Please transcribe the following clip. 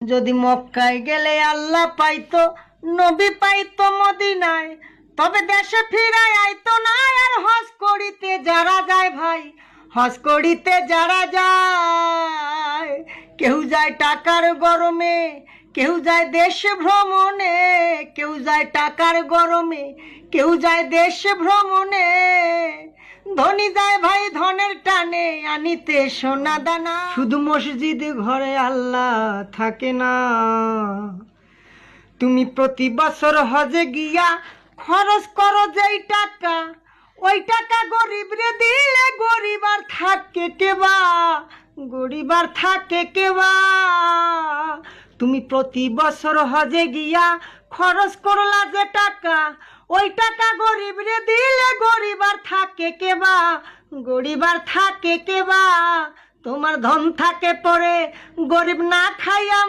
যদি মক্কায় গেলে আল্লাহ পাইতো, নবী পাইতো মদিনায়, তবে দেশে ফিরায় আইতো না। আর হজ করিতে যারা যায় ভাই, হজ করিতে যারা যায়, কেউ যায় টাকার গরমে, কেউ যায় দেশ ভ্রমণে, কেউ যায় টাকার গরমে, কেউ যায় দেশ ভ্রমণে। ধনী যায় ভাই ধনের টানে আনিতে সোনা দানা। শুধু মসজিদ ঘরে আল্লাহ থাকে না। তুমি প্রতি বছর হজে গিয়া খরচ করো যেই টাকা, ওই টাকা গরিব রে দিলে গরিব আর থাকে কেবা, গরিব আর থাকে কেবা। তুমি প্রতি বছর হজে গিয়া খরচ করলা যে টাকা, ওই টাকা গরিব রে দিলে গরিব আর থাকে কেবা, গরিব আর থাকে কেবা। তোমার ধন থাকে পরে গরিব না খাইয়া